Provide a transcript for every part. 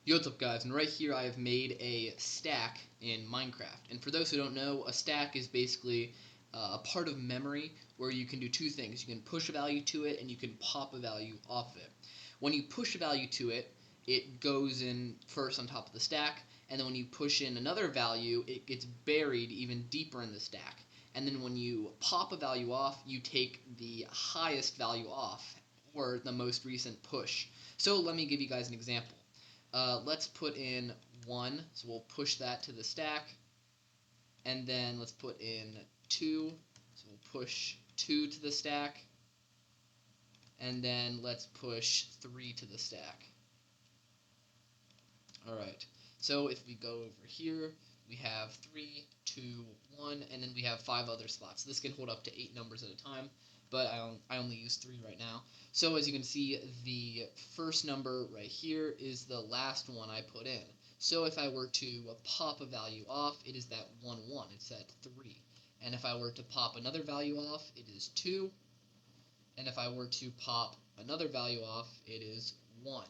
Yo, what's up guys, and right here I have made a stack in Minecraft. And for those who don't know, a stack is basically a part of memory where you can do two things. You can push a value to it and you can pop a value off of it. When you push a value to it, it goes in first on top of the stack, and then when you push in another value, it gets buried even deeper in the stack. And then when you pop a value off, you take the highest value off, or the most recent push. So let me give you guys an example. Let's put in 1, so we'll push that to the stack, and then let's put in 2, so we'll push 2 to the stack, and then let's push 3 to the stack. Alright, so if we go over here, we have 3, 2, 1, and then we have 5 other spots. This can hold up to 8 numbers at a time, but I only use 3 right now. So as you can see, the first number right here is the last one I put in. So if I were to pop a value off, it is that 1, 1. It's at 3. And if I were to pop another value off, it is 2. And if I were to pop another value off, it is 1.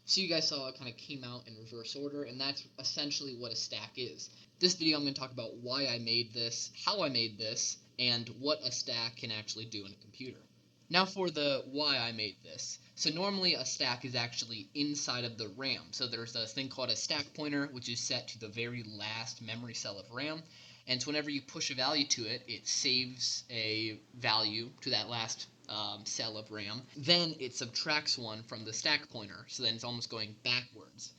So you guys saw it kind of came out in reverse order, and that's essentially what a stack is. This video I'm going to talk about why I made this, how I made this, and what a stack can actually do in a computer. Now for the why I made this. So normally a stack is actually inside of the RAM. So there's a thing called a stack pointer, which is set to the very last memory cell of RAM. And so whenever you push a value to it, it saves a value to that last cell of RAM. Then it subtracts one from the stack pointer, so then it's almost going backwards.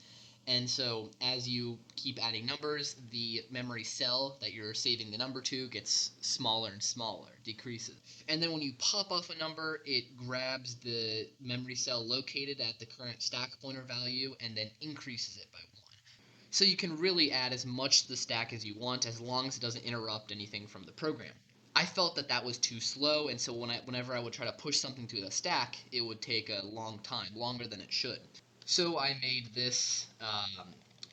And so as you keep adding numbers, the memory cell that you're saving the number to gets smaller and smaller, decreases. And then when you pop off a number, it grabs the memory cell located at the current stack pointer value and then increases it by 1. So you can really add as much to the stack as you want, as long as it doesn't interrupt anything from the program. I felt that that was too slow, and so whenever I would try to push something to the stack, it would take a long time, longer than it should. So I made this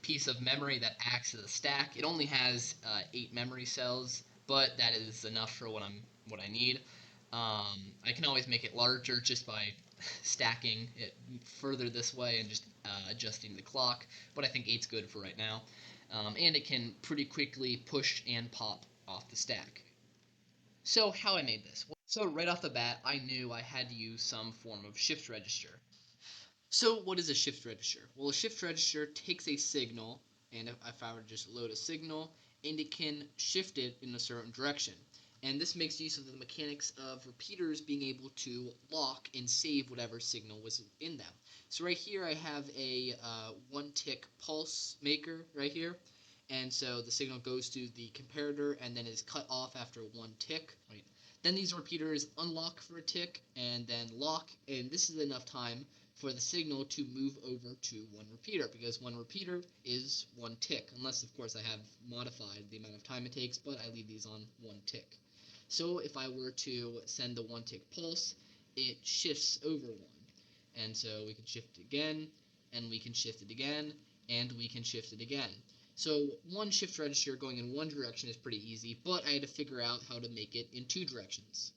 piece of memory that acts as a stack. It only has 8 memory cells, but that is enough for what I need. I can always make it larger just by stacking it further this way and just adjusting the clock, but I think 8's good for right now. And it can pretty quickly push and pop off the stack. So how I made this. So right off the bat, I knew I had to use some form of shift register. So what is a shift register? Well, a shift register takes a signal, and if I were to just load a signal, and it can shift it in a certain direction. And this makes use of the mechanics of repeaters being able to lock and save whatever signal was in them. So right here I have a 1-tick pulse maker right here. And so the signal goes to the comparator and then is cut off after 1 tick. Right. Then these repeaters unlock for a tick and then lock, and this is enough time for the signal to move over to 1 repeater, because 1 repeater is 1 tick, unless of course I have modified the amount of time it takes, but I leave these on 1 tick. So if I were to send the 1 tick pulse, it shifts over 1. And so we can shift it again, and we can shift it again, and we can shift it again. So one shift register going in one direction is pretty easy, but I had to figure out how to make it in 2 directions.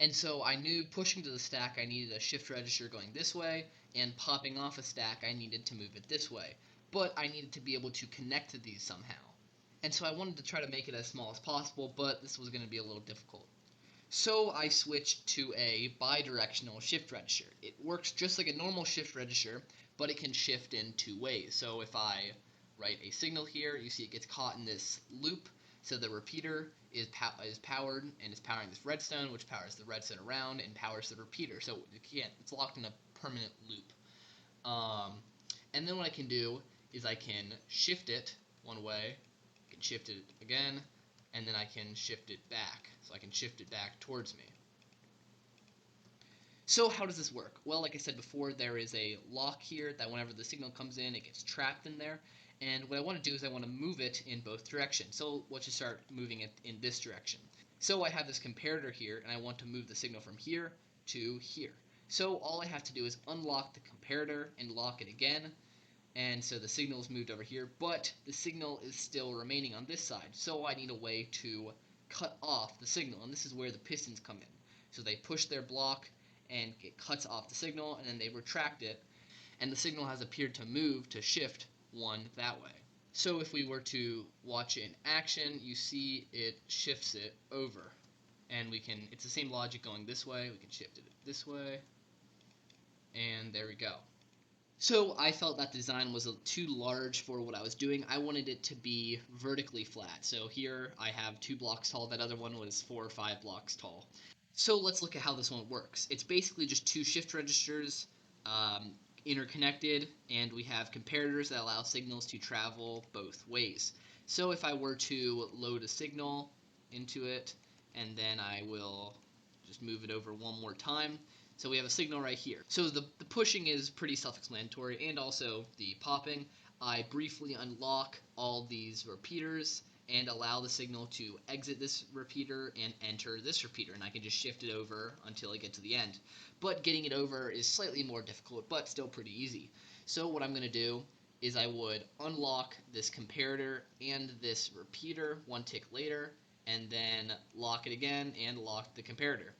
And so I knew pushing to the stack I needed a shift register going this way, and popping off a stack I needed to move it this way. But I needed to be able to connect to these somehow. And so I wanted to try to make it as small as possible, but this was going to be a little difficult. So I switched to a bidirectional shift register. It works just like a normal shift register, but it can shift in 2 ways. So if I write a signal here, you see it gets caught in this loop. So the repeater is powered and is powering this redstone, which powers the redstone around and powers the repeater. So it's locked in a permanent loop. And then what I can do is I can shift it one way, I can shift it again, and then I can shift it back. So I can shift it back towards me. So how does this work? Well, like I said before, there is a lock here that whenever the signal comes in, it gets trapped in there. And what I want to do is I want to move it in both directions. So let's just start moving it in this direction. So I have this comparator here, and I want to move the signal from here to here. So all I have to do is unlock the comparator and lock it again. And so the signal is moved over here, but the signal is still remaining on this side. So I need a way to cut off the signal, and this is where the pistons come in. So they push their block, and it cuts off the signal, and then they retract it. and the signal has appeared to move to shift 1 that way. So if we were to watch it in action, you see it shifts it over. And it's the same logic going this way, we can shift it this way, and there we go. So I felt that the design was too large for what I was doing. I wanted it to be vertically flat. So here I have 2 blocks tall, that other one was 4 or 5 blocks tall. So let's look at how this one works. It's basically just 2 shift registers interconnected, and we have comparators that allow signals to travel both ways. So if I were to load a signal into it, and then I will just move it over one more time. So we have a signal right here. So the pushing is pretty self-explanatory, and also the popping. I briefly unlock all these repeaters and allow the signal to exit this repeater and enter this repeater, and I can just shift it over until I get to the end. But getting it over is slightly more difficult, but still pretty easy. So what I'm going to do is I would unlock this comparator and this repeater one tick later, and then lock it again and lock the comparator.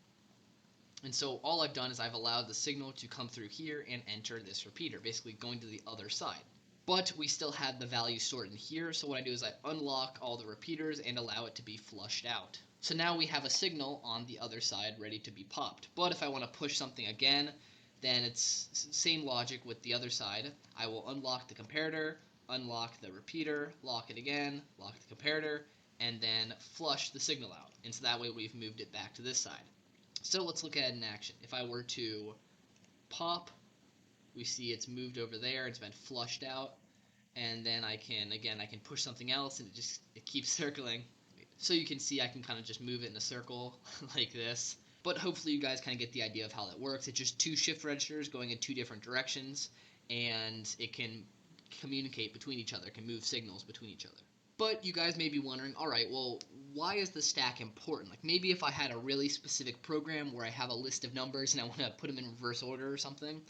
And so all I've done is I've allowed the signal to come through here and enter this repeater, basically going to the other side. But we still have the value stored in here, so what I do is I unlock all the repeaters and allow it to be flushed out. So now we have a signal on the other side ready to be popped. But if I want to push something again, then it's same logic with the other side. I will unlock the comparator, unlock the repeater, lock it again, lock the comparator, and then flush the signal out. And so that way we've moved it back to this side. So let's look at it in action. If I were to pop, we see it's moved over there, it's been flushed out, and then I can push something else and it keeps circling. So you can see I can kind of just move it in a circle like this. But hopefully you guys kind of get the idea of how that works. It's just 2 shift registers going in 2 different directions, and it can communicate between each other, can move signals between each other. But you guys may be wondering, alright, well, why is the stack important? Like maybe if I had a really specific program where I have a list of numbers and I want to put them in reverse order or something,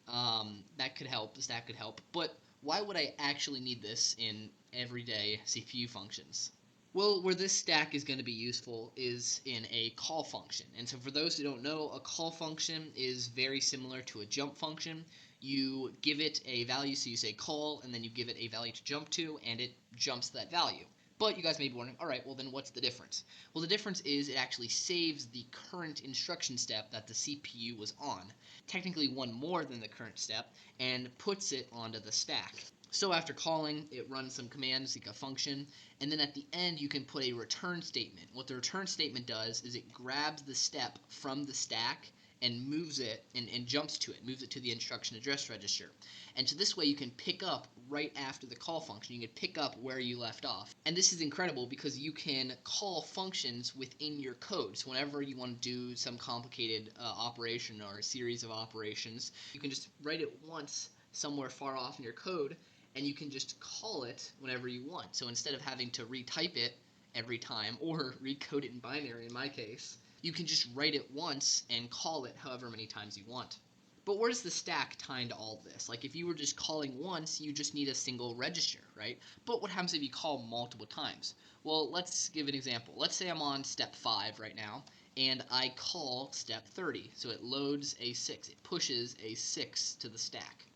that could help, the stack could help. But why would I actually need this in everyday CPU functions? Well, where this stack is going to be useful is in a call function. And so for those who don't know, a call function is very similar to a jump function. You give it a value, so you say call, and then you give it a value to jump to, and it jumps that value. But you guys may be wondering, alright, well then what's the difference? Well, the difference is it actually saves the current instruction step that the CPU was on, technically one more than the current step, and puts it onto the stack. So after calling, it runs some commands like a function, and then at the end you can put a return statement. What the return statement does is it grabs the step from the stack and moves it and jumps to it, moves it to the instruction address register. And so this way you can pick up right after the call function. You can pick up where you left off. And this is incredible because you can call functions within your code. So whenever you want to do some complicated operation or a series of operations, you can just write it once somewhere far off in your code, and you can just call it whenever you want. So instead of having to retype it every time or recode it in binary in my case, you can just write it once and call it however many times you want. But where does the stack tie into all this? Like if you were just calling once, you just need a single register, right? But what happens if you call multiple times? Well, let's give an example. Let's say I'm on step 5 right now, and I call step 30. So it loads a 6. It pushes a 6 to the stack.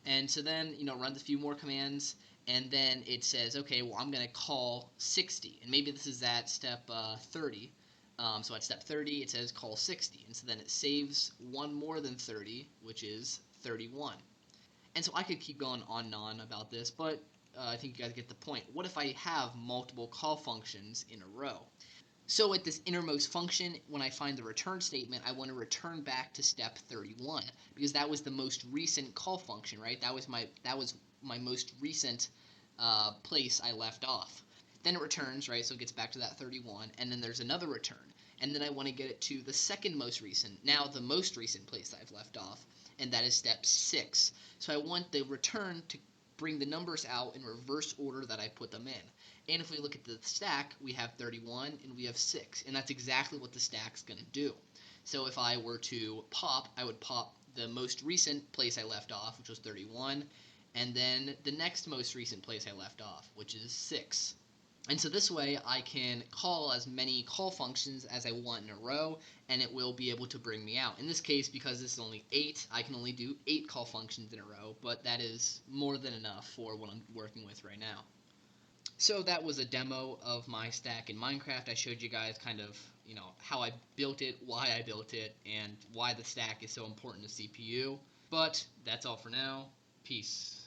And so then, runs a few more commands, and then it says, okay, well, I'm going to call 60. And maybe this is at step 30. So at step 30, it says call 60. And so then it saves one more than 30, which is 31. And so I could keep going on and on about this, but I think you guys get the point. What if I have multiple call functions in a row? So at this innermost function, when I find the return statement, I want to return back to step 31 because that was the most recent call function, right? That was my most recent place I left off. Then it returns, right? So it gets back to that 31, and then there's another return. And then I want to get it to the second most recent, now the most recent place I've left off, and that is step 6. So I want the return to bring the numbers out in reverse order that I put them in. And if we look at the stack, we have 31 and we have 6, and that's exactly what the stack's going to do. So if I were to pop, I would pop the most recent place I left off, which was 31, and then the next most recent place I left off, which is 6. And so this way I can call as many call functions as I want in a row, and it will be able to bring me out. In this case, because this is only 8, I can only do 8 call functions in a row, but that is more than enough for what I'm working with right now. So that was a demo of my stack in Minecraft. I showed you guys kind of, how I built it, why I built it, and why the stack is so important to CPU. But that's all for now. Peace.